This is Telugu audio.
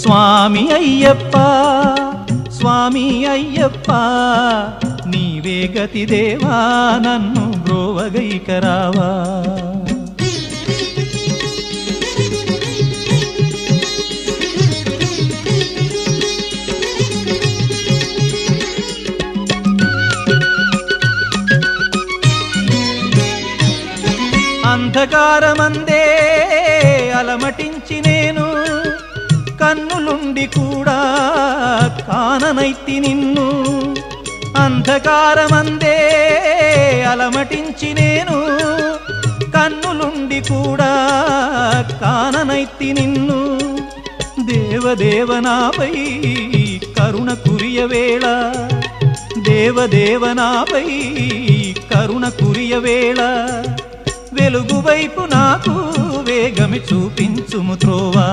స్వామి అయ్యప్ప స్వామి అయ్యప్ప నీవే గతి దేవా నన్ను బ్రోవగైకరావా అంధకారమందే అలమటించి నేను కన్నులుండి కూడా కాననైతి నిన్ను అంధకారమందే అలమటించి నేను కన్నులుండి కూడా కాననైతి నిన్ను దేవదేవనాపై కరుణ కురియవేళ దేవదేవనాపై కరుణ కురియవేళ వెలుగు వైపు నాకు వేగమి చూపించుము త్రోవా